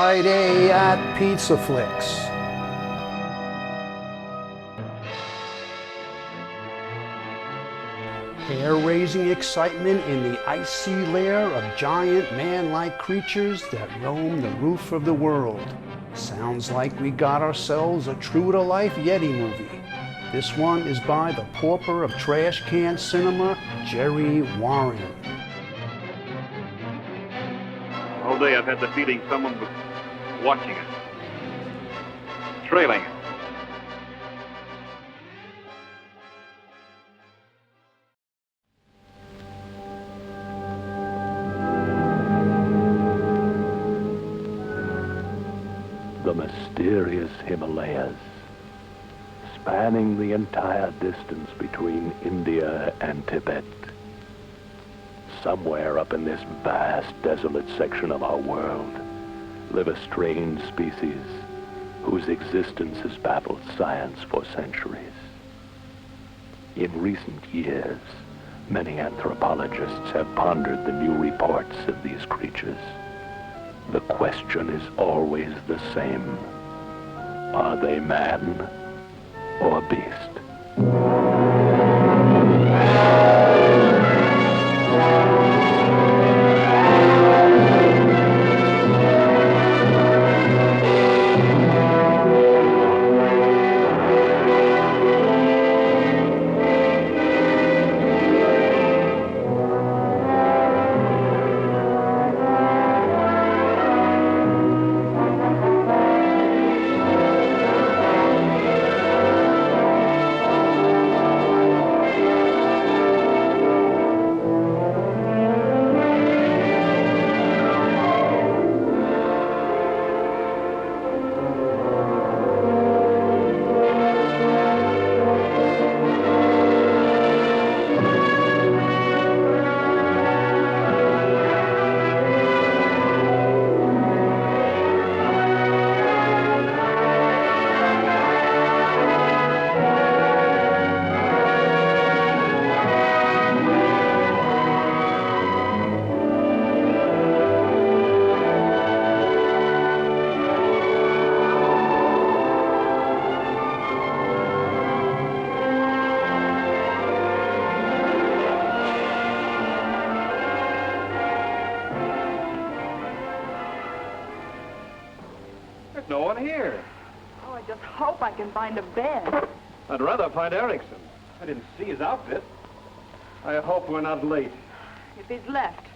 Friday at Pizza Flicks. Hair-raising excitement in the icy lair of giant man-like creatures that roam the roof of the world. Sounds like we got ourselves a true-to-life Yeti movie. This one is by the pauper of trash can cinema, Jerry Warren. All day I've had the feeling someone was watching us, trailing us. The mysterious Himalayas, spanning the entire distance between India and Tibet. Somewhere up in this vast, desolate section of our world live a strange species whose existence has baffled science for centuries. In recent years, many anthropologists have pondered the new reports of these creatures. The question is always the same. Are they man or beast? There's no one here. Oh, I just hope I can find a bed. I'd rather find Erickson. I didn't see his outfit. I hope we're not late. If he's left,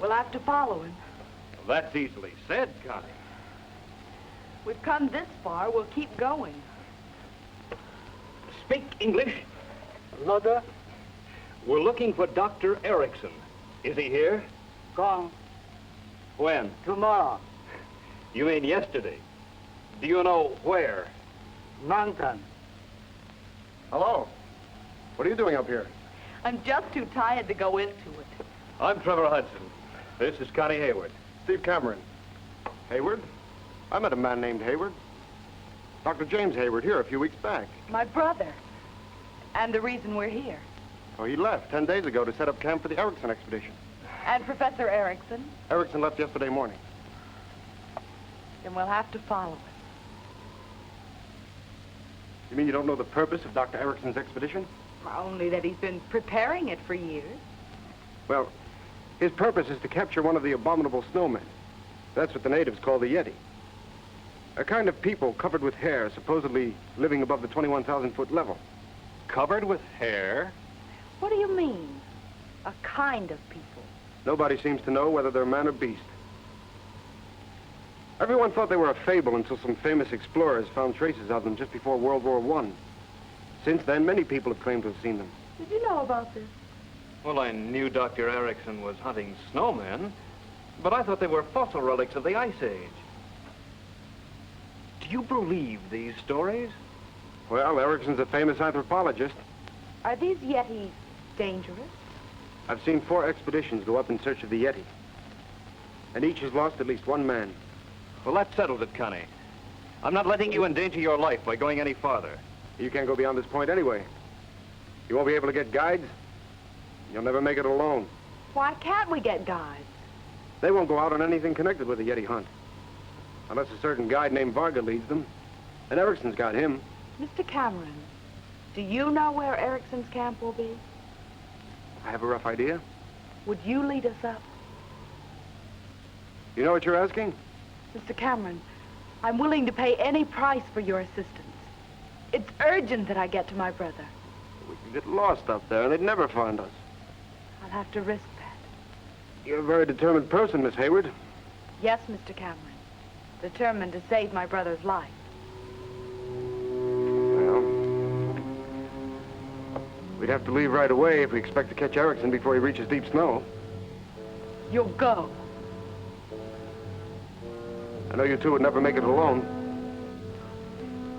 we'll have to follow him. Well, that's easily said, Connie. We've come this far, we'll keep going. Speak English. Another? We're looking for Dr. Erickson. Is he here? Gone. When? Tomorrow. You mean yesterday? Do you know where? Mountain. Hello. What are you doing up here? I'm just too tired to go into it. I'm Trevor Hudson. This is Connie Hayward. Steve Cameron. Hayward? I met a man named Hayward. Dr. James Hayward here a few weeks back. My brother. And the reason we're here. Oh, he left 10 days ago to set up camp for the Erickson expedition. And Professor Erickson. Erickson left yesterday morning. Then we'll have to follow him. You mean you don't know the purpose of Dr. Erickson's expedition? Only that he's been preparing it for years. Well, his purpose is to capture one of the abominable snowmen. That's what the natives call the Yeti. A kind of people covered with hair, supposedly living above the 21,000-foot level. Covered with hair? What do you mean? A kind of people. Nobody seems to know whether they're man or beast. Everyone thought they were a fable until some famous explorers found traces of them just before World War I. Since then, many people have claimed to have seen them. Did you know about this? Well, I knew Dr. Erickson was hunting snowmen, but I thought they were fossil relics of the Ice Age. Do you believe these stories? Well, Erickson's a famous anthropologist. Are these Yetis dangerous? I've seen 4 expeditions go up in search of the Yeti. And each has lost at least one man. Well, that settles it, Connie. I'm not letting you endanger your life by going any farther. You can't go beyond this point anyway. You won't be able to get guides. You'll never make it alone. Why can't we get guides? They won't go out on anything connected with the Yeti hunt. Unless a certain guy named Varga leads them. And Erickson's got him. Mr. Cameron, do you know where Erickson's camp will be? I have a rough idea. Would you lead us up? You know what you're asking? Mr. Cameron, I'm willing to pay any price for your assistance. It's urgent that I get to my brother. We can get lost up there, and they'd never find us. I'll have to risk that. You're a very determined person, Miss Hayward. Yes, Mr. Cameron. Determined to save my brother's life. Well, we'd have to leave right away if we expect to catch Erickson before he reaches deep snow. You'll go. I know you two would never make it alone.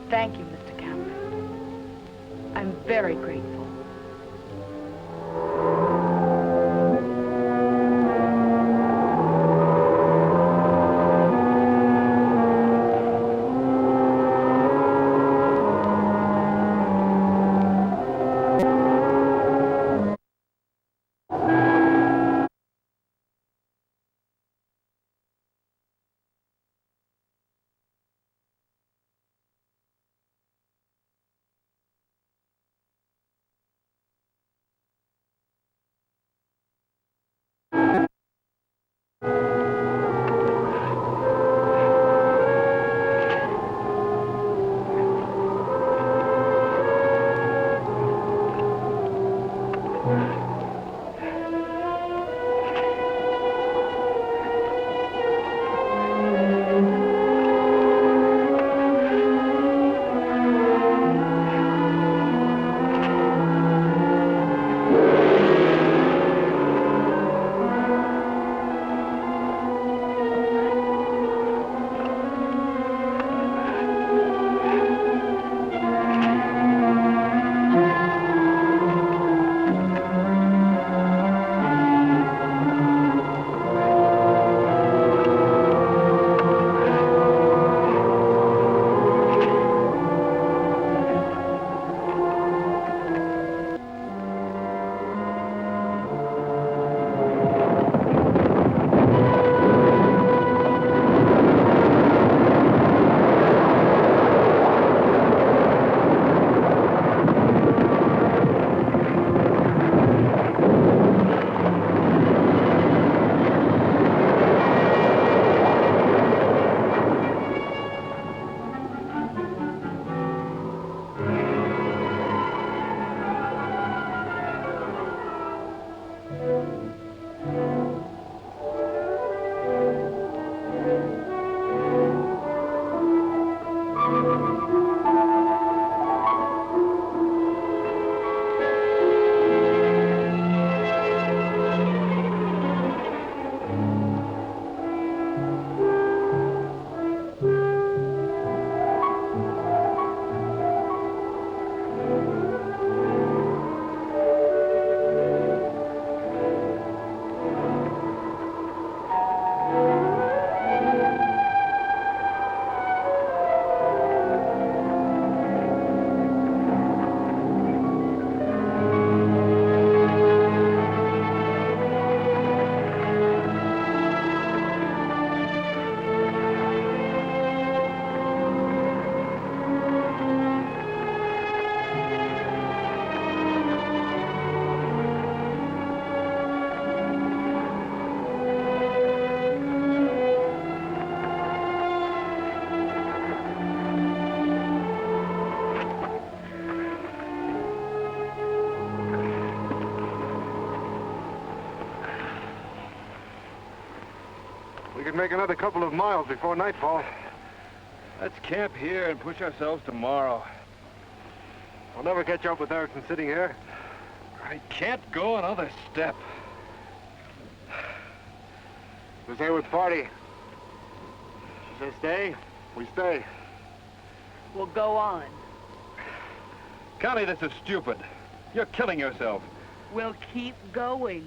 Thank you, Mr. Cameron. I'm very grateful. We could make another couple of miles before nightfall. Let's camp here and push ourselves tomorrow. We'll never catch up with Erickson sitting here. I can't go another step. Miss Hayward's party. She says stay, we stay. We'll go on. Connie, this is stupid. You're killing yourself. We'll keep going.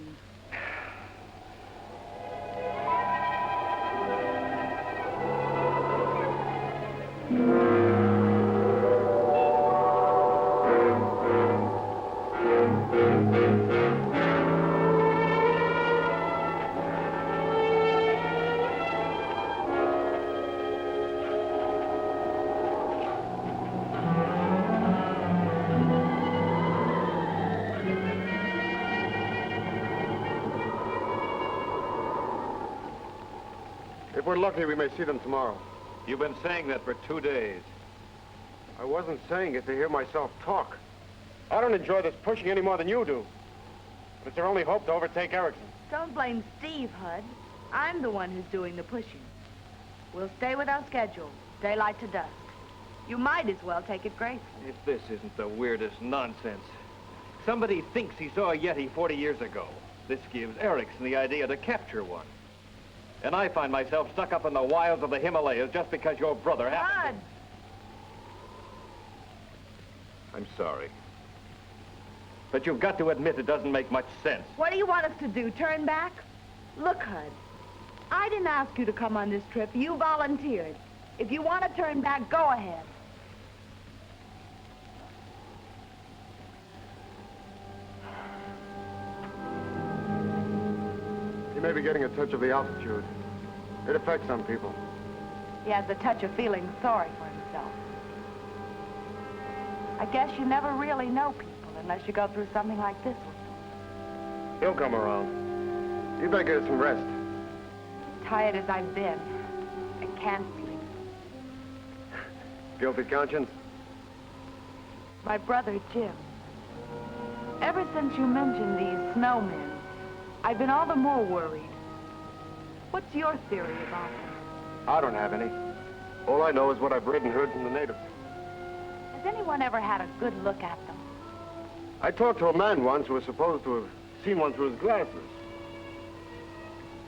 If we're lucky, we may see them tomorrow. You've been saying that for 2 days. I wasn't saying it to hear myself talk. I don't enjoy this pushing any more than you do. But it's our only hope to overtake Erickson. Don't blame Steve, Hud. I'm the one who's doing the pushing. We'll stay with our schedule, daylight to dusk. You might as well take it gracefully. If this isn't the weirdest nonsense. Somebody thinks he saw a Yeti 40 years ago. This gives Erickson the idea to capture one. And I find myself stuck up in the wilds of the Himalayas just because your brother Hud! happened. I'm sorry. But you've got to admit it doesn't make much sense. What do you want us to do, turn back? Look, Hud, I didn't ask you to come on this trip. You volunteered. If you want to turn back, go ahead. He may be getting a touch of the altitude. It affects some people. He has the touch of feeling sorry for himself. I guess you never really know people unless you go through something like this with them. He'll come around. You better get some rest. Tired as I've been, I can't sleep. Guilty conscience? My brother, Jim. Ever since you mentioned these snowmen, I've been all the more worried. What's your theory about them? I don't have any. All I know is what I've read and heard from the natives. Has anyone ever had a good look at them? I talked to a man once who was supposed to have seen one through his glasses.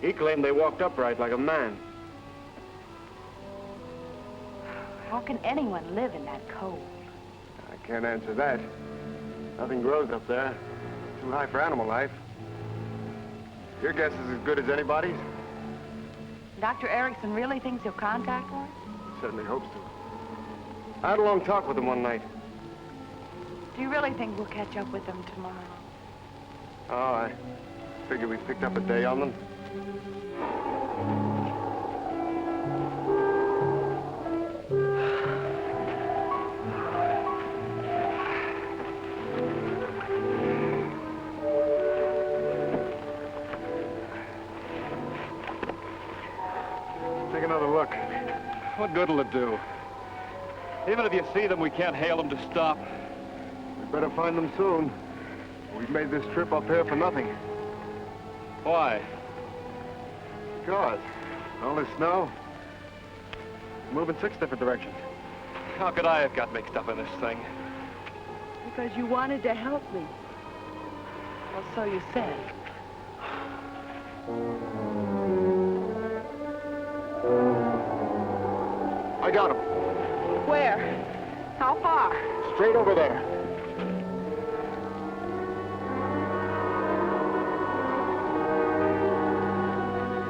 He claimed they walked upright like a man. How can anyone live in that cold? I can't answer that. Nothing grows up there. Too high for animal life. Your guess is as good as anybody's. Dr. Erickson really thinks you'll contact one? Certainly hopes to. I had a long talk with him one night. Do you really think we'll catch up with them tomorrow? Oh, I figure we picked up a day on them. Take another look. What good will it do? Even if you see them, we can't hail them to stop. We better find them soon. We've made this trip up here for nothing. Why? God, all this snow. Moving 6 different directions. How could I have got mixed up in this thing? Because you wanted to help me. Well, so you said. I got him. Where? How far? Straight over there.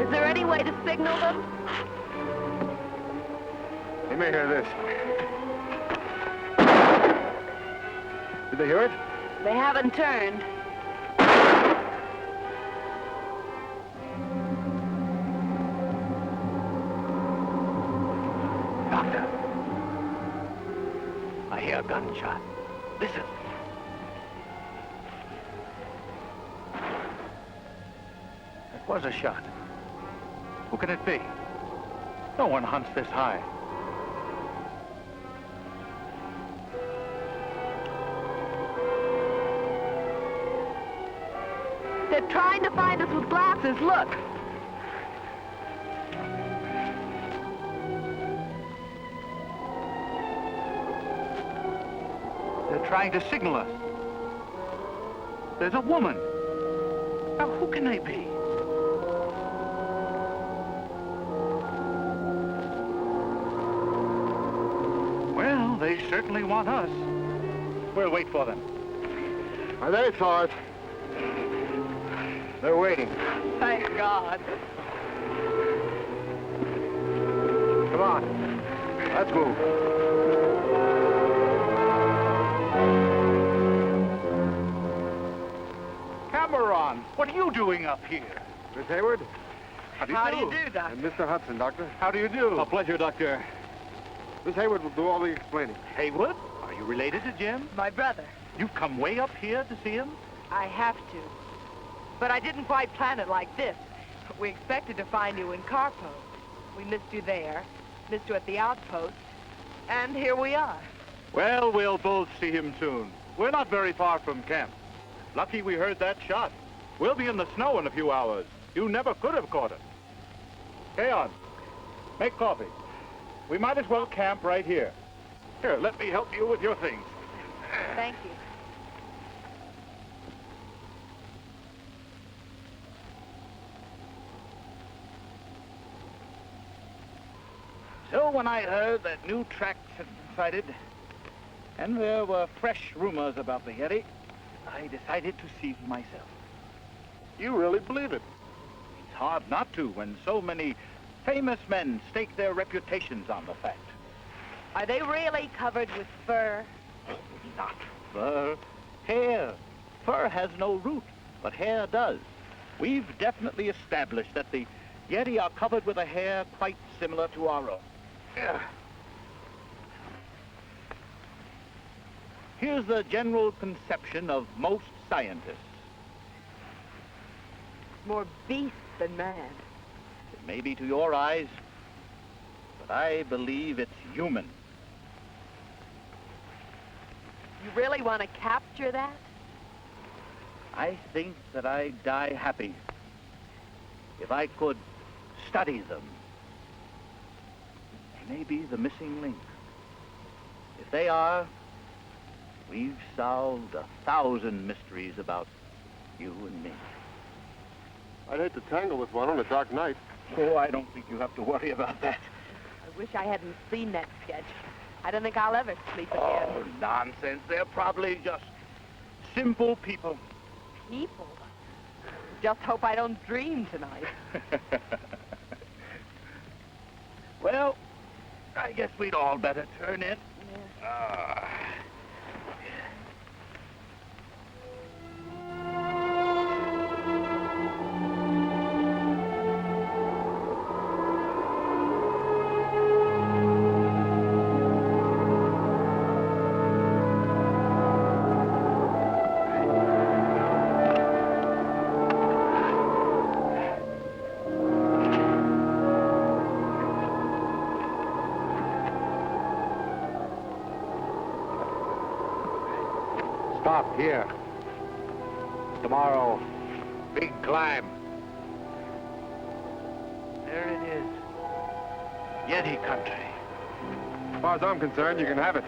Is there any way to signal them? They may hear this. Did they hear it? They haven't turned. Doctor, I hear a gunshot. Listen. It was a shot. Who can it be? No one hunts this high. They're trying to find us with glasses. Look. They're trying to signal us. There's a woman. Now, who can they be? Well, they certainly want us. We'll wait for them. They saw it. They're waiting. Thank God. Come on. Let's move. Cameron, what are you doing up here? Miss Hayward? How How do you do, Doctor? And Mr. Hudson, Doctor. How do you do? A pleasure, Doctor. Miss Hayward will do all the explaining. Haywood, are you related to Jim? My brother. You've come way up here to see him? I have to. But I didn't quite plan it like this. We expected to find you in Carpo. We missed you there, missed you at the outpost, and here we are. Well, we'll both see him soon. We're not very far from camp. Lucky we heard that shot. We'll be in the snow in a few hours. You never could have caught it. Keon, make coffee. We might as well camp right here. Here, let me help you with your things. Thank you. So when I heard that new tracks had been sighted, and there were fresh rumors about the Yeti, I decided to see for myself. You really believe it? It's hard not to when so many famous men stake their reputations on the fact. Are they really covered with fur? Not fur, hair. Fur has no root, but hair does. We've definitely established that the Yeti are covered with a hair quite similar to our own. Here's the general conception of most scientists. More beast than man. It may be to your eyes, but I believe it's human. You really want to capture that? I think that I'd die happy if I could study them. They may be the missing link. If they are, we've solved 1,000 mysteries about you and me. I'd hate to tangle with one on a dark night. Oh, I don't think you have to worry about that. I wish I hadn't seen that sketch. I don't think I'll ever sleep again. Oh, nonsense. They're probably just simple people. People? Just hope I don't dream tonight. Well, I guess we'd all better turn in. Yeah. Stop here. Tomorrow, big climb. There it is. Yeti country. As far as I'm concerned, you can have it.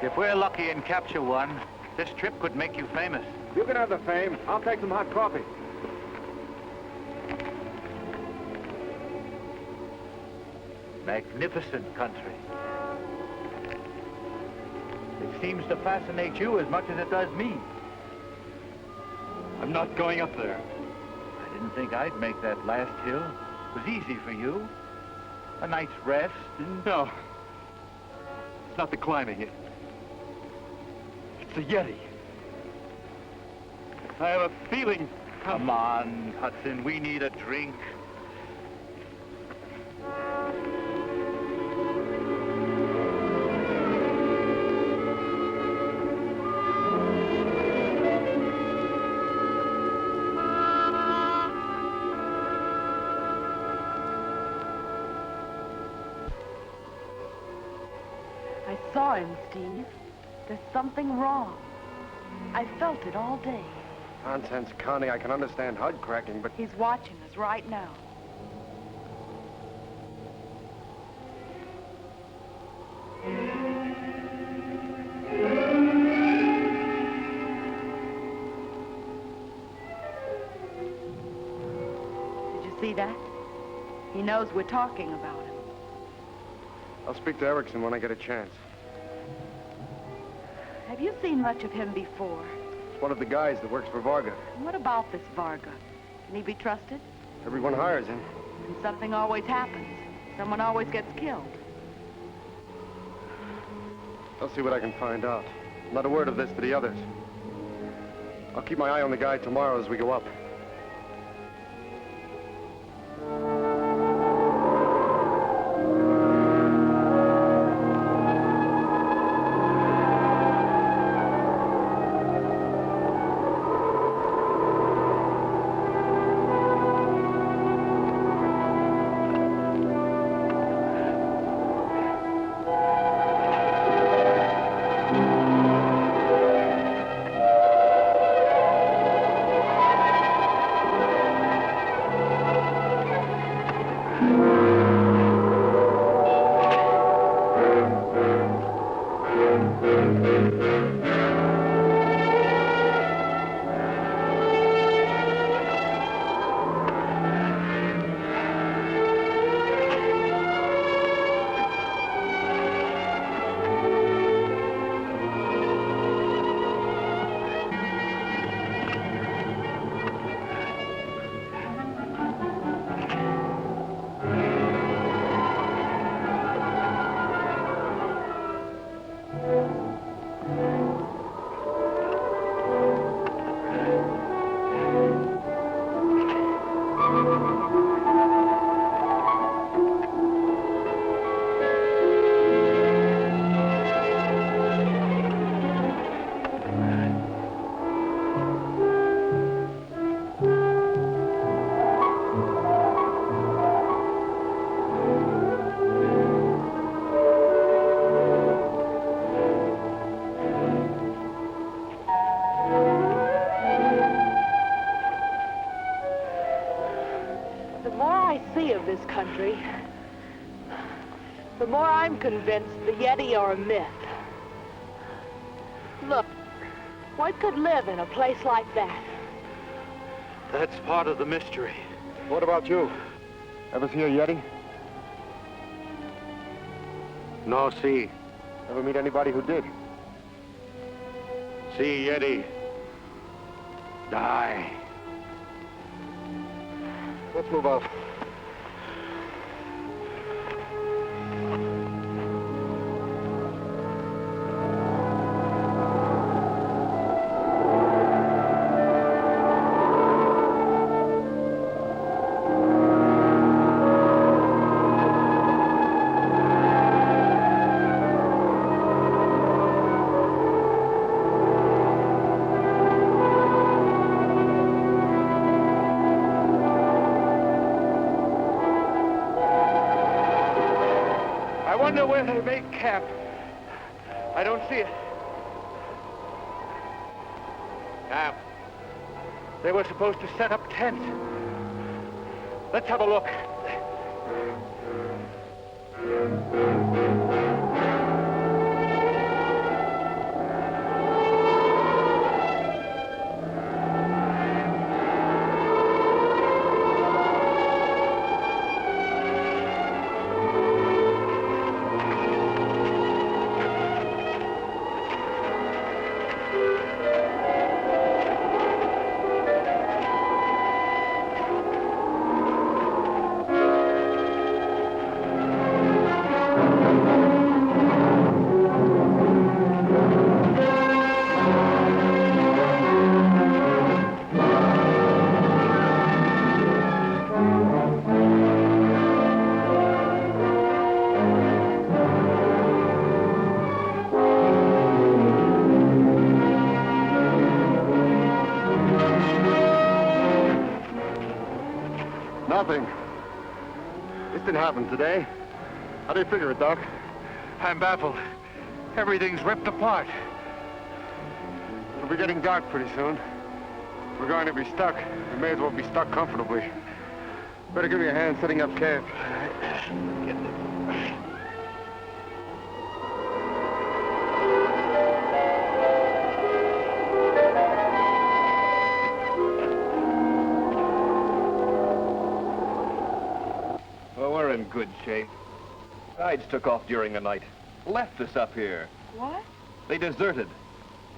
If we're lucky and capture one, this trip could make you famous. You can have the fame. I'll take some hot coffee. Magnificent country. It seems to fascinate you as much as it does me. I'm not going up there. I didn't think I'd make that last hill. It was easy for you. A night's rest and... No. It's not the climbing. It's the Yeti. I have a feeling... Come on, Hudson. We need a drink. I saw him, Steve. There's something wrong. I felt it all day. Nonsense, Connie. I can understand HUD cracking, but... He's watching us right now. Did you see that? He knows we're talking about him. I'll speak to Erickson when I get a chance. Have you seen much of him before? It's one of the guys that works for Varga. What about this Varga? Can he be trusted? Everyone hires him. And something always happens. Someone always gets killed. I'll see what I can find out. Not a word of this to the others. I'll keep my eye on the guy tomorrow as we go up. see of this country, the more I'm convinced the Yeti are a myth. Look, what could live in a place like that? That's part of the mystery. What about you? Ever see a Yeti? No, see. Ever meet anybody who did? See, Yeti. Die. Let's move out. I wonder where they make camp. I don't see it. Camp. They were supposed to set up tents. Let's have a look. Nothing. This didn't happen today. How do you figure it, Doc? I'm baffled. Everything's ripped apart. It'll be getting dark pretty soon. We're going to be stuck. We may as well be stuck comfortably. Better give me a hand setting up camp. Get this. Well, we're in good shape. Guides took off during the night. Left us up here. What? They deserted.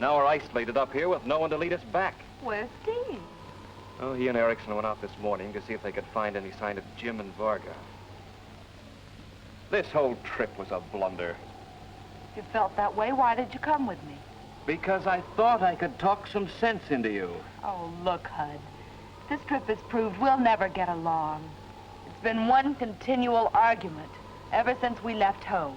Now we're isolated up here with no one to lead us back. Where's Dean? Oh, he and Erickson went out this morning to see if they could find any sign of Jim and Varga. This whole trip was a blunder. If you felt that way, why did you come with me? Because I thought I could talk some sense into you. Oh, look, Hud. This trip has proved we'll never get along. It's been one continual argument ever since we left home.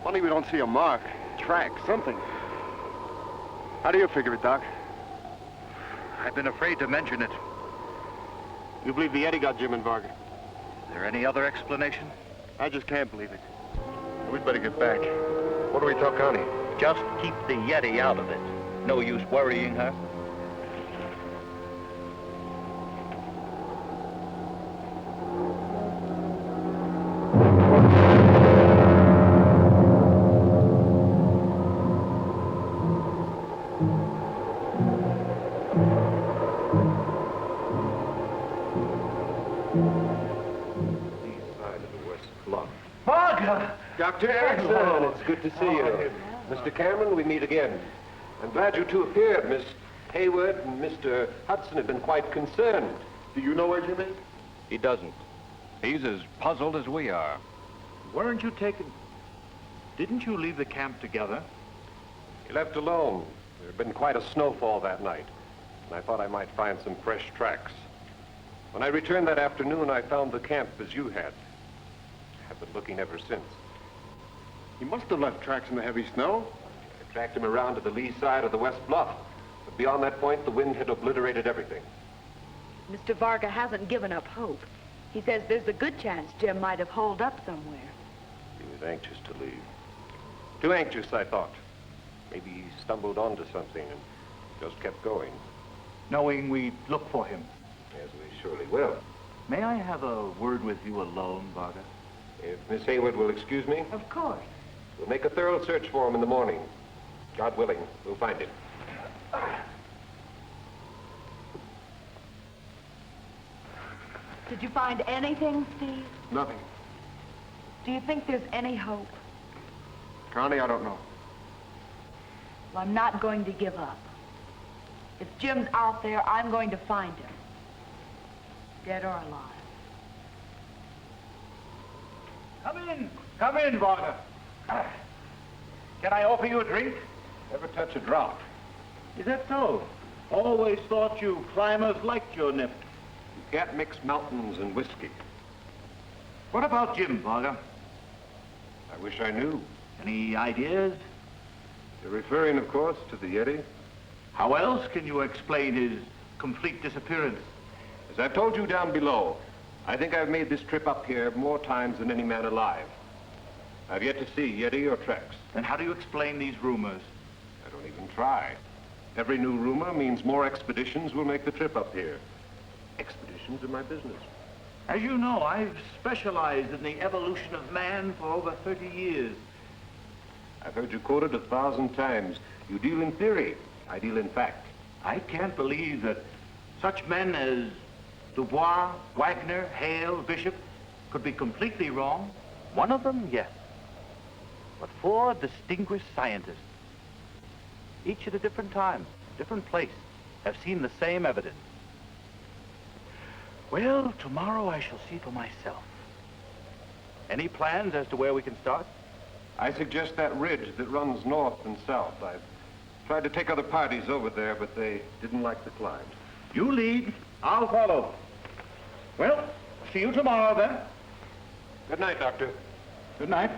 Funny we don't see a mark, track, something. How do you figure it, Doc? I've been afraid to mention it. You believe the Yeti got Jim and Varga? Is there any other explanation? I just can't believe it. We'd better get back. What do we tell Connie? Just keep the Yeti out of it. No use worrying her. Dr. Erickson, it's good to see you. Mr. Cameron, we meet again. I'm glad you two appeared. Miss Hayward and Mr. Hudson have been quite concerned. Do you know where Jim is? He doesn't. He's as puzzled as we are. Weren't you taken... Didn't you leave the camp together? He left alone. There had been quite a snowfall that night, and I thought I might find some fresh tracks. When I returned that afternoon, I found the camp as you had. I've been looking ever since. He must have left tracks in the heavy snow. I tracked him around to the lee side of the west bluff. But beyond that point, the wind had obliterated everything. Mr. Varga hasn't given up hope. He says there's a good chance Jim might have holed up somewhere. He was anxious to leave. Too anxious, I thought. Maybe he stumbled onto something and just kept going. Knowing we'd look for him. As we surely will. May I have a word with you alone, Varga? If Miss Hayward will excuse me, Of course. we'll make a thorough search for him in the morning. God willing, we'll find him. Did you find anything, Steve? Nothing. Do you think there's any hope? Connie, I don't know. Well, I'm not going to give up. If Jim's out there, I'm going to find him. Dead or alive. Come in, Varga. Can I offer you a drink? Never touch a drop. Is that so? Always thought you climbers liked your nip. You can't mix mountains and whiskey. What about Jim, Varga? I wish I knew. Any ideas? You're referring, of course, to the Yeti? How else can you explain his complete disappearance? As I've told you down below, I think I've made this trip up here more times than any man alive. I've yet to see Yeti or tracks. Then how do you explain these rumors? I don't even try. Every new rumor means more expeditions will make the trip up here. Expeditions are my business. As you know, I've specialized in the evolution of man for over 30 years. I've heard you quoted 1,000 times. You deal in theory. I deal in fact. I can't believe that such men as Dubois, Wagner, Hale, Bishop could be completely wrong. One of them, yes. But 4 distinguished scientists, each at a different time, different place, have seen the same evidence. Well, tomorrow I shall see for myself. Any plans as to where we can start? I suggest that ridge that runs north and south. I've tried to take other parties over there, but they didn't like the climb. You lead, I'll follow. Well, see you tomorrow then. Good night, Doctor. Good night.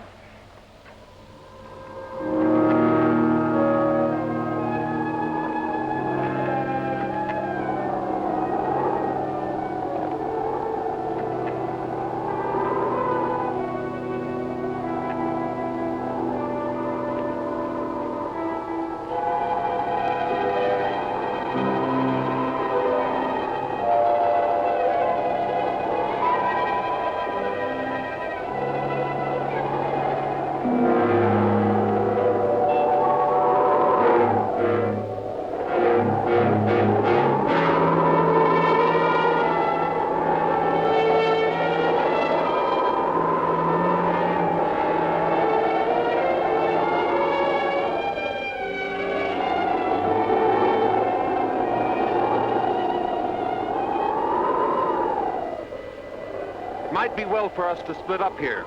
Might be well for us to split up here.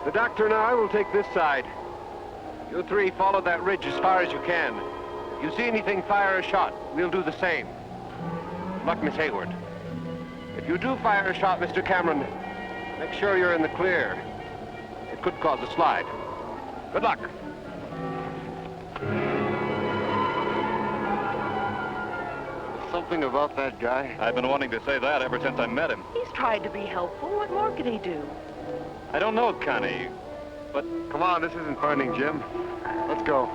The doctor and I will take this side. You 3 follow that ridge as far as you can. If you see anything, fire a shot. We'll do the same. Good luck, Miss Hayward. If you do fire a shot, Mr. Cameron, make sure you're in the clear. It could cause a slide. Good luck. Something about that guy. I've been wanting to say that ever since I met him. He's tried to be helpful. What more could he do? I don't know, Connie, but Come on, this isn't finding Jim. Let's go.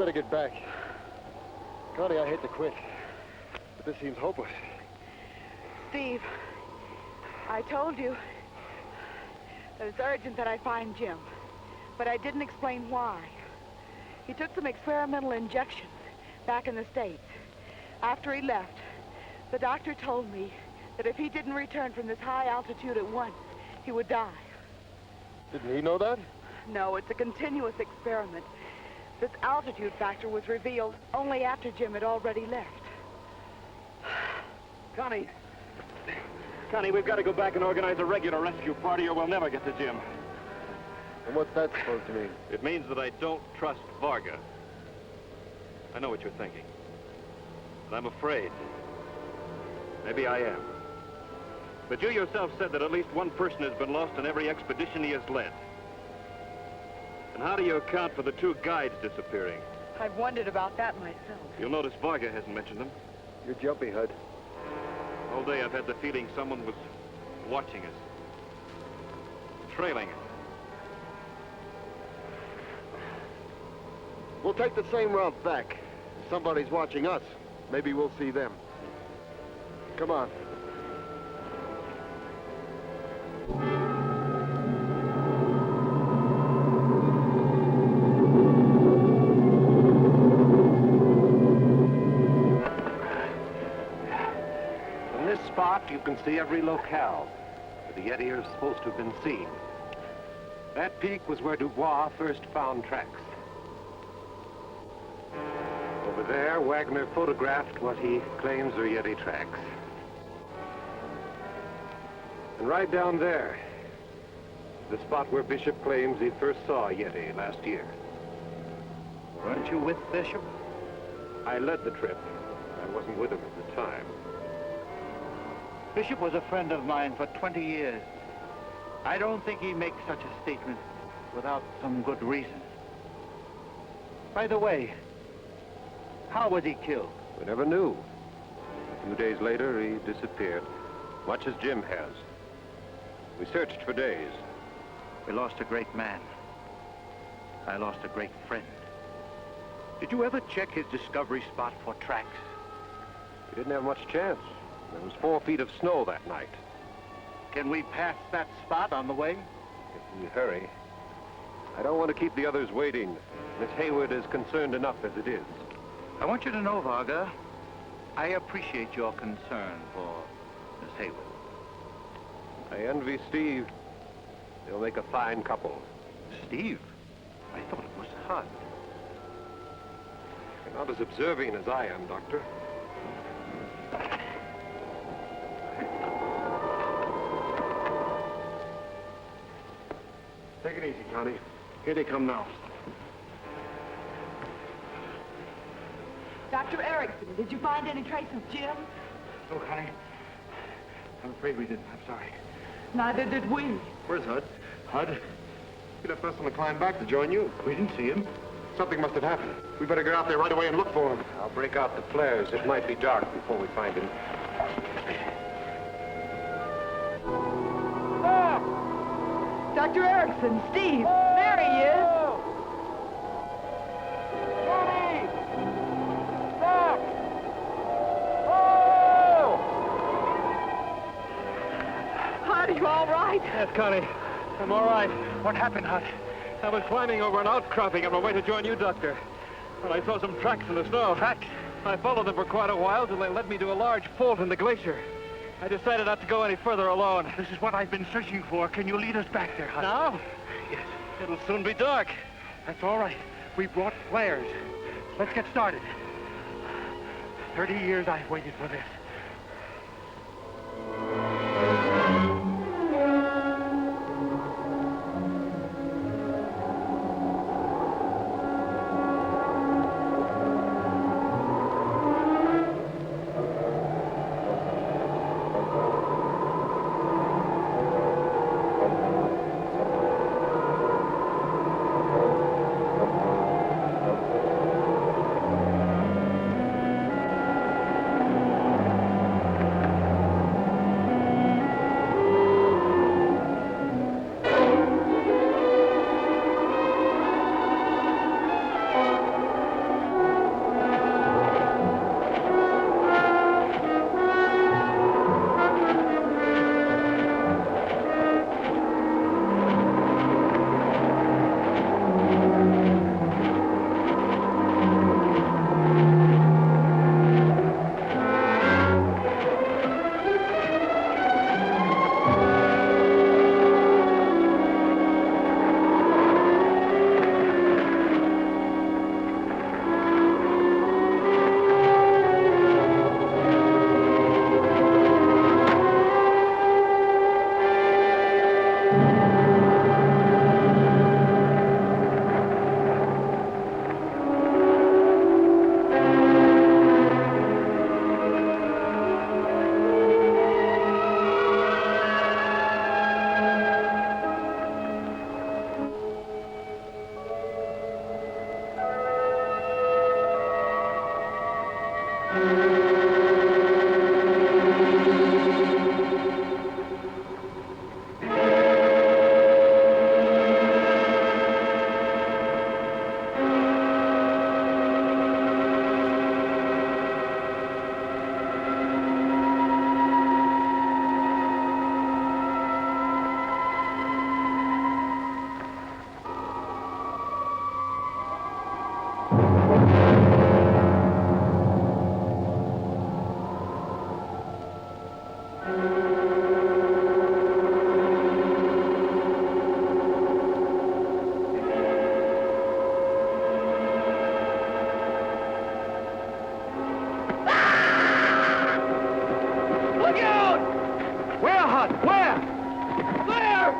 better get back. Connie, I hate to quit, but this seems hopeless. Steve, I told you that it's urgent that I find Jim, but I didn't explain why. He took some experimental injections back in the States. After he left, the doctor told me that if he didn't return from this high altitude at once, he would die. Didn't he know that? No, it's a continuous experiment. This altitude factor was revealed only after Jim had already left. Connie, we've got to go back and organize a regular rescue party or we'll never get to Jim. And what's that supposed to mean? It means that I don't trust Varga. I know what you're thinking. But I'm afraid. Maybe I am. But you yourself said that at least one person has been lost in every expedition he has led. And how do you account for the 2 guides disappearing? I've wondered about that myself. You'll notice Varga hasn't mentioned them. You're jumpy, Hud. All day I've had the feeling someone was watching us. Trailing us. We'll take the same route back. If somebody's watching us, maybe we'll see them. Come on. From this spot, you can see every locale where the Yeti are supposed to have been seen. That peak was where Dubois first found tracks. Over there, Wagner photographed what he claims are Yeti tracks. And right down there, the spot where Bishop claims he first saw a Yeti last year. Weren't you with Bishop? I led the trip. I wasn't with him at the time. Bishop was a friend of mine for 20 years. I don't think he makes such a statement without some good reason. By the way, how was he killed? We never knew. A few days later, he disappeared, much as Jim has. We searched for days. We lost a great man. I lost a great friend. Did you ever check his discovery spot for tracks? We didn't have much chance. There was 4 feet of snow that night. Can we pass that spot on the way? If we hurry. I don't want to keep the others waiting. Miss Hayward is concerned enough as it is. I want you to know, Varga, I appreciate your concern for Miss Hayward. I envy Steve. They'll make a fine couple. Steve? I thought it was Hud. You're not as observing as I am, Doctor. Take it easy, Connie. Here they come now. Dr. Erickson, did you find any trace of Jim? Oh, Connie, I'm afraid we didn't. I'm sorry. Neither did we. Where's Hud? Hud? He left us on the climb back to join you. We didn't see him. Something must have happened. We better get out there right away and look for him. I'll break out the flares. It might be dark before we find him. Dr. Erickson, Steve, there he is. Hud, are you all right? Yes, Connie. I'm all right. What happened, Hud? I was climbing over an outcropping on my way to join you, Doctor. And I saw some tracks in the snow. Tracks? I followed them for quite a while till they led me to a large fault in the glacier. I decided not to go any further alone. This is what I've been searching for. Can you lead us back there, Hud? Now? Yes. It'll soon be dark. That's all right. We brought flares. Let's get started. 30 years I've waited for this. Look out! Where, Hud? Where? Where?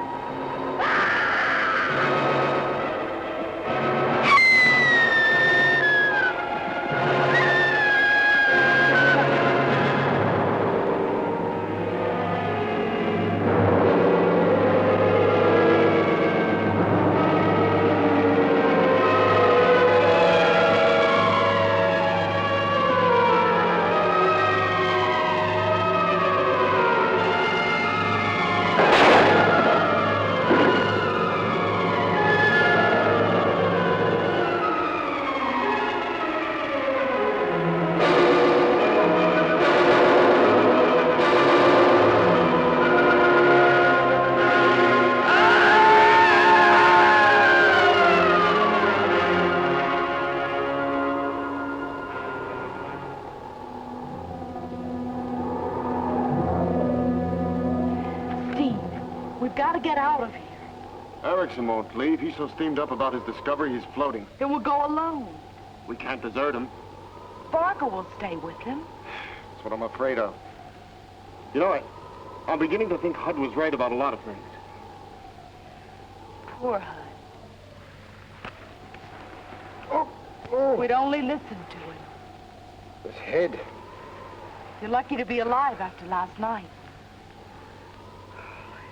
Steve, we've got to get out of here. Erickson won't leave. He's so steamed up about his discovery, he's floating. Then we'll go alone. We can't desert him. Barker will stay with him. That's what I'm afraid of. You know, I'm beginning to think Hud was right about a lot of things. Poor Hud. Oh, We'd only listened to him. this head. You're lucky to be alive after last night.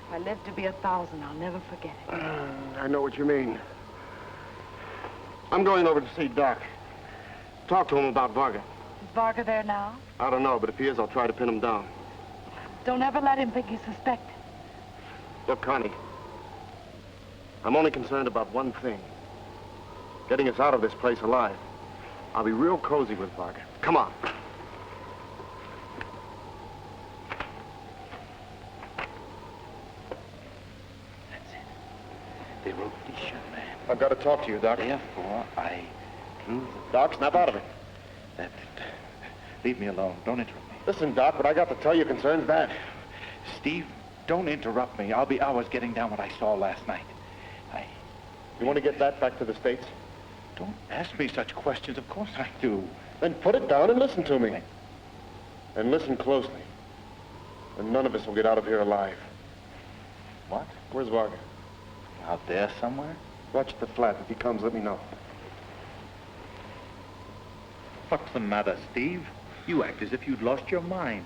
If I live to be 1,000, I'll never forget it. I know what you mean. I'm going over to see Doc. Talk to him about Varga. Is Barker there now? I don't know, but if he is, I'll try to pin him down. Don't ever let him think you suspect him. Look, Connie, I'm only concerned about one thing. Getting us out of this place alive. I'll be real cozy with Varga. Come on. That's it. They wrote the shut, man. I've got to talk to you, Doc. Therefore, I drew the... Doc, snap out of it. Leave me alone. Don't interrupt me. Listen, Doc, what I got to tell you concerns that. Steve, don't interrupt me. I'll be hours getting down what I saw last night. You want to get that back to the States? Don't ask me such questions. Of course I do. Then put it down and listen to me. And listen closely. And none of us will get out of here alive. What? Where's Varga? Out there somewhere? Watch the flat. If he comes, let me know. What's the matter, Steve? You act as if you'd lost your mind.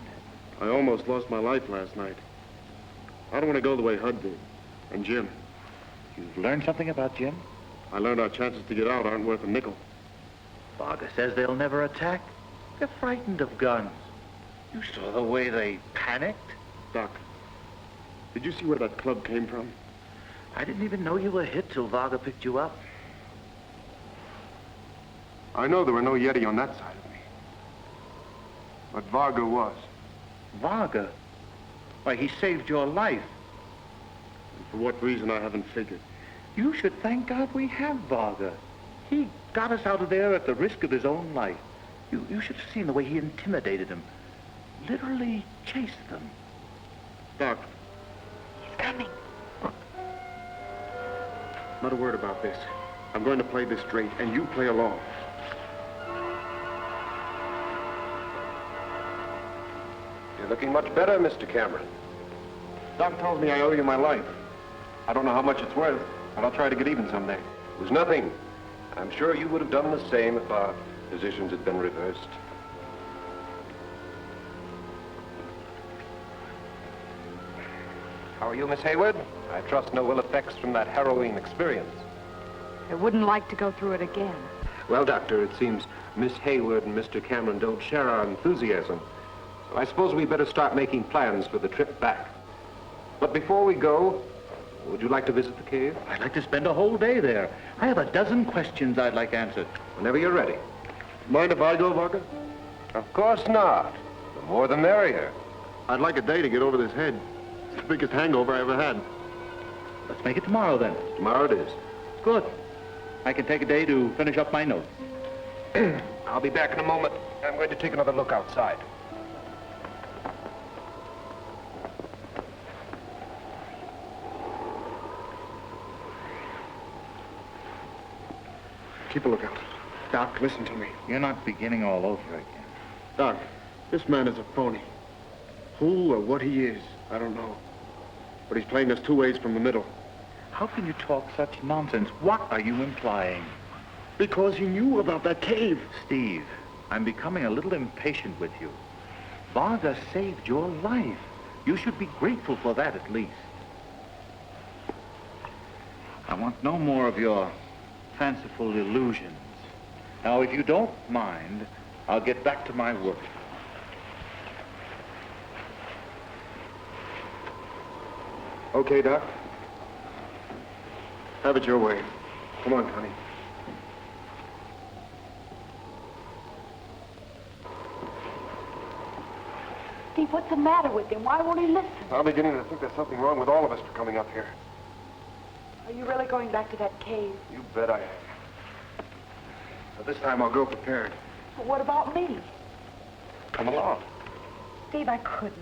I almost lost my life last night. I don't want to go the way Hud did. And Jim. You've learned something about Jim? I learned our chances to get out aren't worth a nickel. Varga says they'll never attack. They're frightened of guns. You saw the way they panicked. Doc, did you see where that club came from? I didn't even know you were hit till Varga picked you up. I know there were no Yeti on that side of me. But Varga was. Varga? Why, he saved your life. And for what reason, I haven't figured. You should thank God we have Varga. He got us out of there at the risk of his own life. You should have seen the way he intimidated them. Literally chased them. Doc. He's coming. Not a word about this. I'm going to play this straight, and you play along. You're looking much better, Mr. Cameron. Doc tells me I owe you my life. I don't know how much it's worth, but I'll try to get even someday. It was nothing. I'm sure you would have done the same if our positions had been reversed. How are you, Miss Hayward? I trust no ill effects from that harrowing experience. I wouldn't like to go through it again. Well, Doctor, it seems Miss Hayward and Mr. Cameron don't share our enthusiasm. So I suppose we better start making plans for the trip back. But before we go, would you like to visit the cave? I'd like to spend a whole day there. I have a dozen questions I'd like answered. Whenever you're ready. Mind if I go, Varga? Of course not. The more the merrier. I'd like a day to get over this head. It's the biggest hangover I ever had. Let's make it tomorrow, then. Tomorrow it is. Good. I can take a day to finish up my notes. I'll be back in a moment. I'm going to take another look outside. Keep a lookout. Doc, listen to me. You're not beginning all over again. Doc, this man is a phony. Who or what he is, I don't know. But he's playing us two ways from the middle. How can you talk such nonsense? What are you implying? Because he knew about that cave. Steve, I'm becoming a little impatient with you. Varga saved your life. You should be grateful for that at least. I want no more of your fanciful illusions. Now, if you don't mind, I'll get back to my work. Okay, Doc. Have it your way. Come on, Connie. Steve, what's the matter with him? Why won't he listen? I'm beginning to think there's something wrong with all of us for coming up here. Are you really going back to that cave? You bet I am. But this time I'll go prepared. But what about me? Come along. Steve, I couldn't.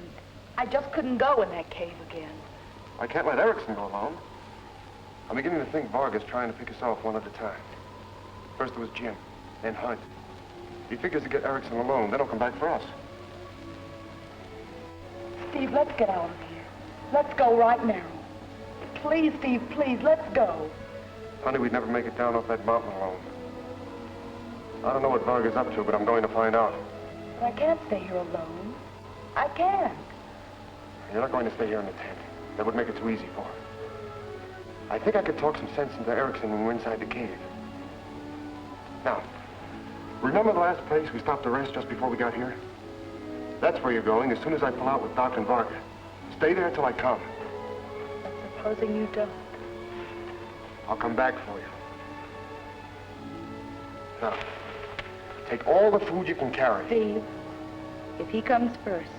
I just couldn't go in that cave again. I can't let Erickson go alone. I'm beginning to think Varga's trying to pick us off one at a time. First it was Jim, then Hunt. He figures to get Erickson alone, then he'll come back for us. Steve, let's get out of here. Let's go right now. Please, Steve, please, let's go. Honey, we'd never make it down off that mountain alone. I don't know what Varga's up to, but I'm going to find out. But I can't stay here alone. I can't. You're not going to stay here in the tent. That would make it too easy for her. I think I could talk some sense into Erickson when we're inside the cave. Now, remember the last place we stopped to rest just before we got here? That's where you're going as soon as I pull out with Doc and Varga. Stay there till I come. But supposing you don't? I'll come back for you. Now, take all the food you can carry. Steve, if he comes first,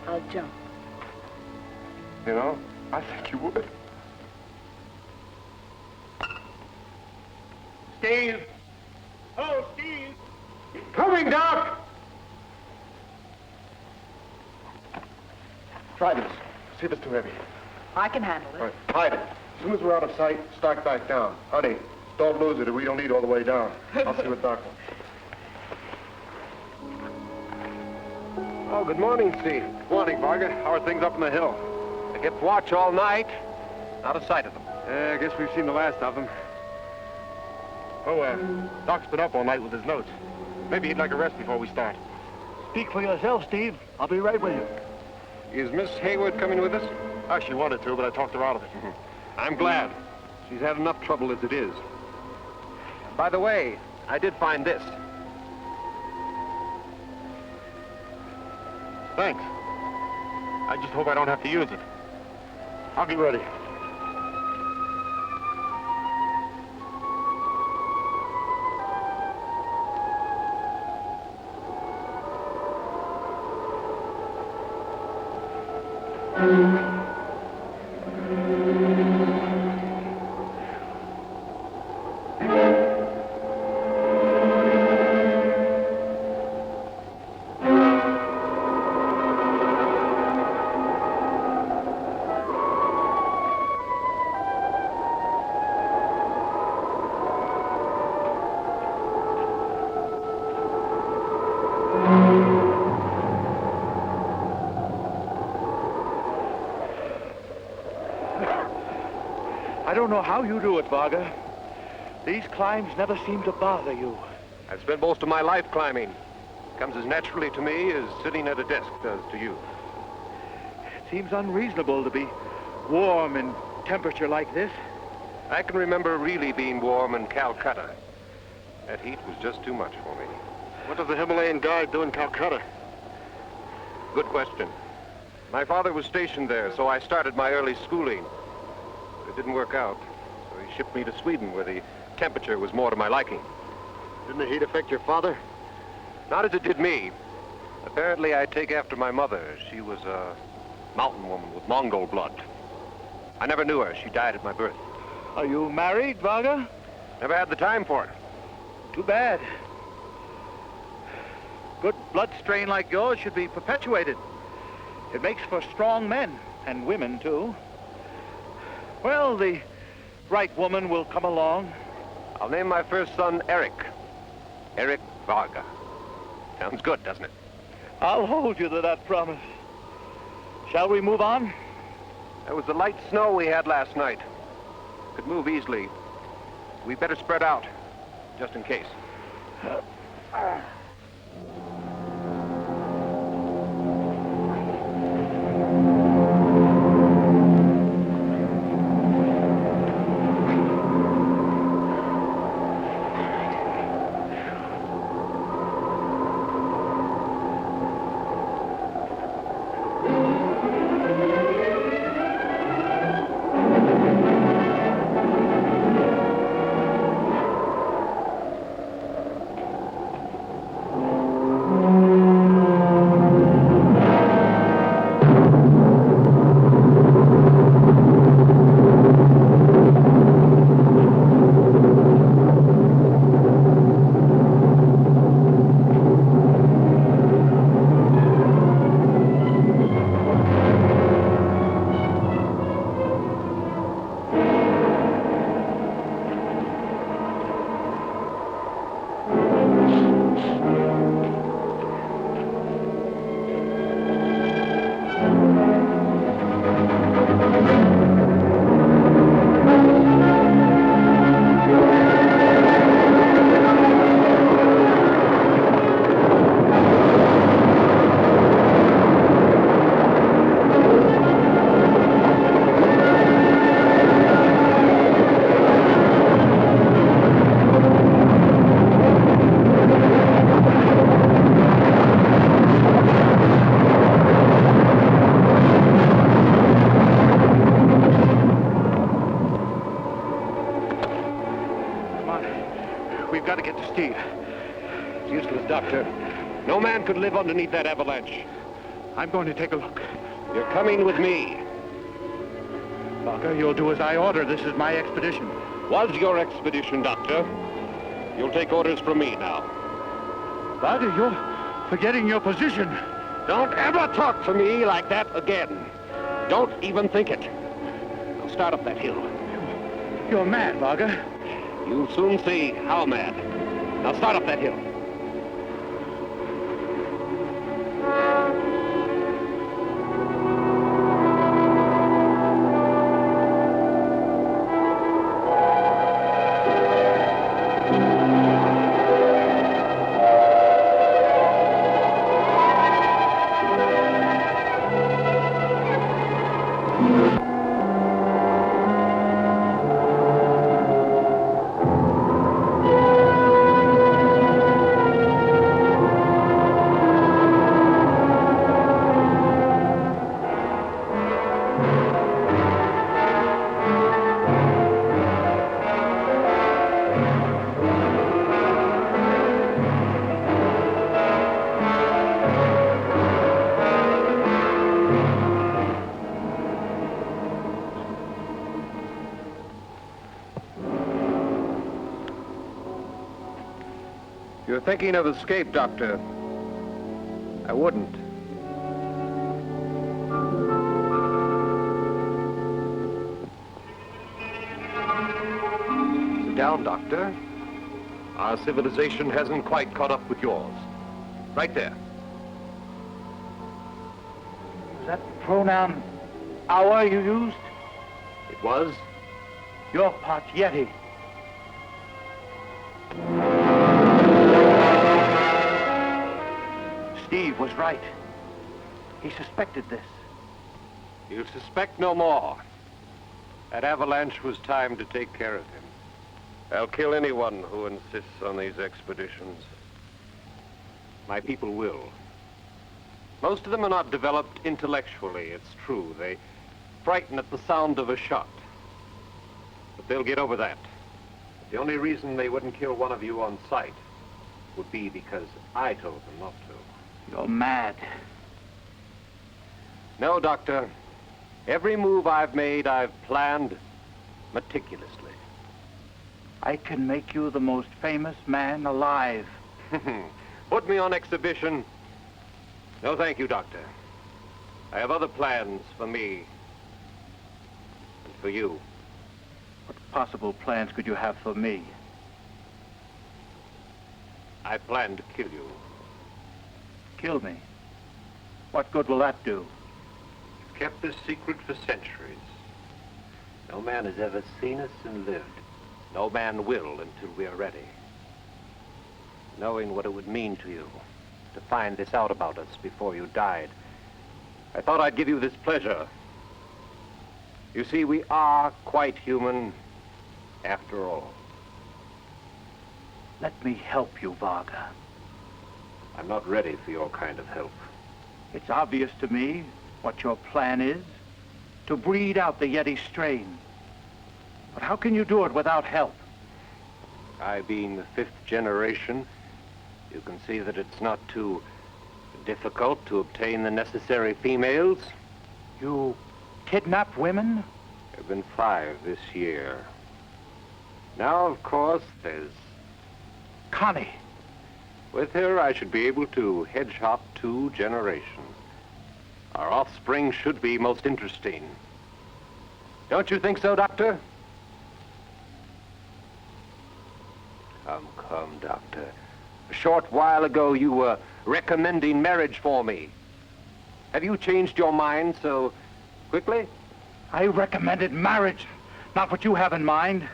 I'll jump. You know, I think you would. Steve! Oh, Steve! Coming, Doc! Try this. See if it's too heavy. I can handle it. All right, hide it. As soon as we're out of sight, start back down. Honey, don't lose it or we don't need all the way down. I'll see what Doc wants. Oh, good morning, Steve. Morning, Varga. How are things up on the hill? I kept watch all night. Not a sight of them. I guess we've seen the last of them. Oh, Doc's been up all night with his notes. Maybe he'd like a rest before we start. Speak for yourself, Steve. I'll be right with you. Is Miss Hayward coming with us? Oh, she wanted to, but I talked her out of it. I'm glad. She's had enough trouble as it is. By the way, I did find this. Thanks. I just hope I don't have to use it. I'll be ready. I don't know how you do it, Varga. These climbs never seem to bother you. I've spent most of my life climbing. Comes as naturally to me as sitting at a desk does to you. It seems unreasonable to be warm in temperature like this. I can remember really being warm in Calcutta. That heat was just too much for me. What does the Himalayan guide do in Calcutta? Good question. My father was stationed there, so I started my early schooling. It didn't work out, so he shipped me to Sweden, where the temperature was more to my liking. Didn't the heat affect your father? Not as it did me. Apparently, I take after my mother. She was a mountain woman with Mongol blood. I never knew her. She died at my birth. Are you married, Varga? Never had the time for it. Too bad. Good blood strain like yours should be perpetuated. It makes for strong men, and women, too. Well, the right woman will come along. I'll name my first son Eric. Eric Varga. Sounds good, doesn't it? I'll hold you to that promise. Shall we move on? That was the light snow we had last night. Could move easily. We better spread out, just in case. We've got to get to Steve. It's useless, Doctor. No man could live underneath that avalanche. I'm going to take a look. You're coming with me. Varga, you'll do as I order. This is my expedition. Was your expedition, Doctor. You'll take orders from me now. Varga, you're forgetting your position. Don't ever talk to me like that again. Don't even think it. Now start up that hill. You're mad, Varga. You'll soon see how mad. Now start up that hill. You're thinking of escape, Doctor. I wouldn't. Sit down, Doctor. Our civilization hasn't quite caught up with yours. Right there. Was that pronoun our you used? It was? You're part Yeti. Steve was right. He suspected this. He'll suspect no more. That avalanche was time to take care of him. I'll kill anyone who insists on these expeditions. My people will. Most of them are not developed intellectually, it's true. They frighten at the sound of a shot. But they'll get over that. The only reason they wouldn't kill one of you on sight would be because I told them not to. You're mad. No, Doctor. Every move I've made, I've planned meticulously. I can make you the most famous man alive. Put me on exhibition. No, thank you, Doctor. I have other plans for me and for you. What possible plans could you have for me? I plan to kill you. Kill me? What good will that do? You've kept this secret for centuries. No man has ever seen us and lived. No man will until we are ready. Knowing what it would mean to you to find this out about us before you died, I thought I'd give you this pleasure. You see, we are quite human after all. Let me help you, Varga. I'm not ready for your kind of help. It's obvious to me what your plan is, to breed out the Yeti strain. But how can you do it without help? I being the 5th generation, you can see that it's not too difficult to obtain the necessary females. You kidnap women? There have been 5 this year. Now, of course, there's Connie. With her, I should be able to hedge hop 2 generations. Our offspring should be most interesting. Don't you think so, Doctor? Come, Doctor. A short while ago, you were recommending marriage for me. Have you changed your mind so quickly? I recommended marriage, not what you have in mind.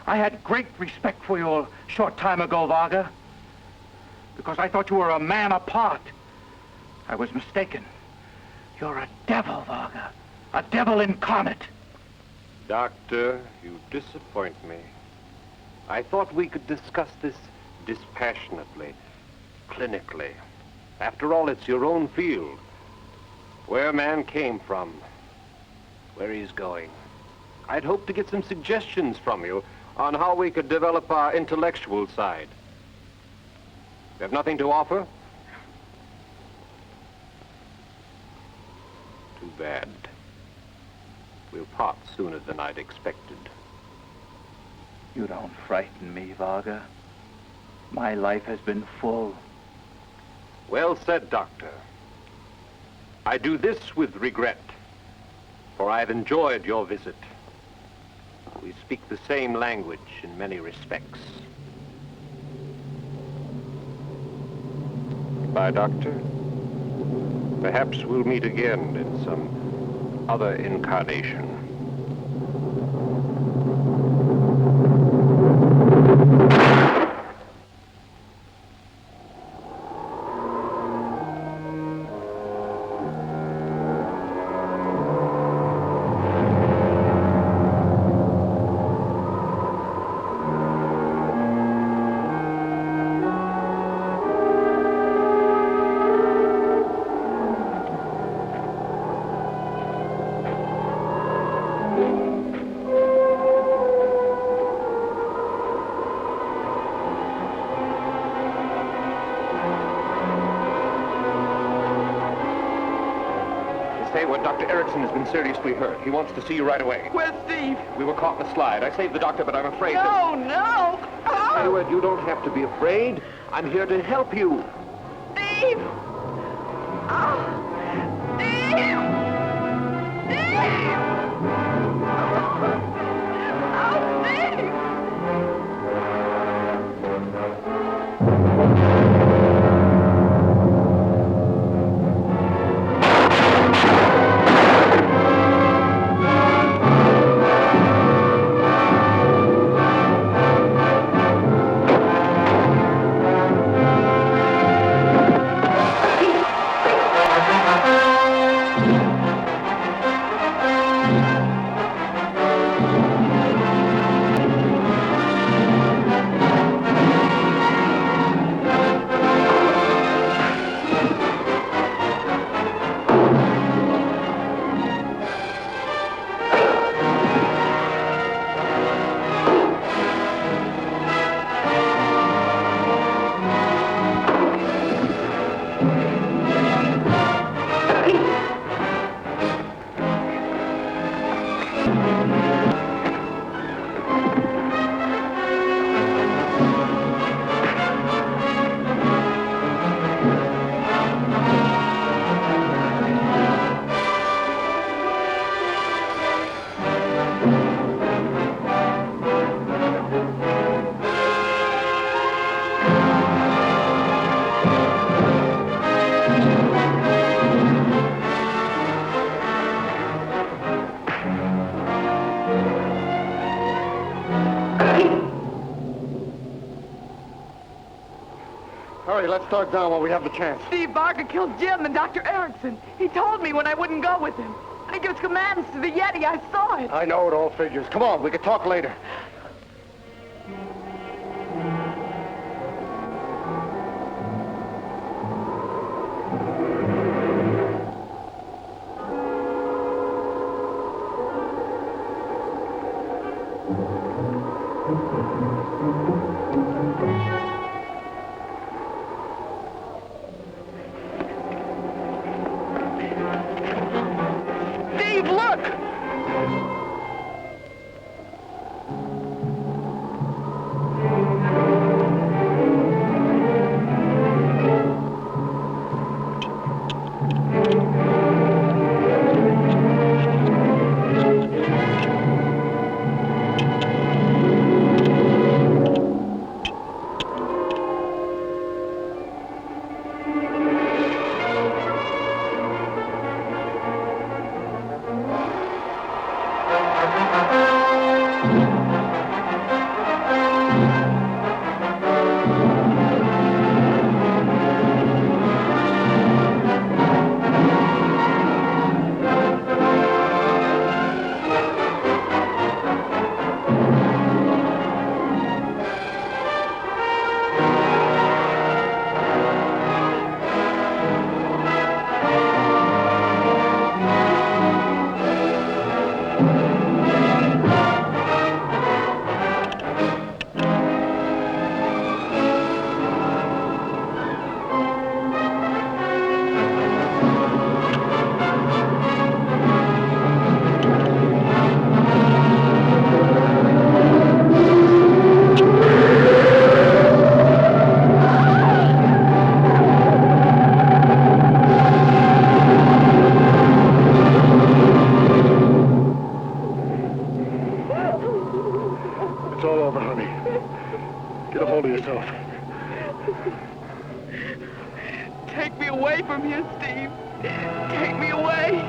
I had great respect for you a short time ago, Varga, because I thought you were a man apart. I was mistaken. You're a devil, Varga, a devil incarnate. Doctor, you disappoint me. I thought we could discuss this dispassionately, clinically. After all, it's your own field. Where man came from, where he's going. I'd hoped to get some suggestions from you on how we could develop our intellectual side. You have nothing to offer? Too bad. We'll part sooner than I'd expected. You don't frighten me, Varga. My life has been full. Well said, Doctor. I do this with regret, for I've enjoyed your visit. We speak the same language in many respects. Goodbye, Doctor. Perhaps we'll meet again in some other incarnation. Dr. Erickson has been seriously hurt. He wants to see you right away. Where's Steve? We were caught in a slide. I saved the doctor, but I'm afraid No! Edward, you don't have to be afraid. I'm here to help you. Steve! Oh! Steve! Steve! Oh, Steve! hurry. Let's start down while we have the chance. Steve Barker killed Jim and Dr. Erickson. He told me when I wouldn't go with him. And he gives commands to the Yeti. I saw it. I know it all figures. Come on, we can talk later. Steve, look! It's all over, honey. Get a hold of yourself. Take me away from here, Steve. Take me away.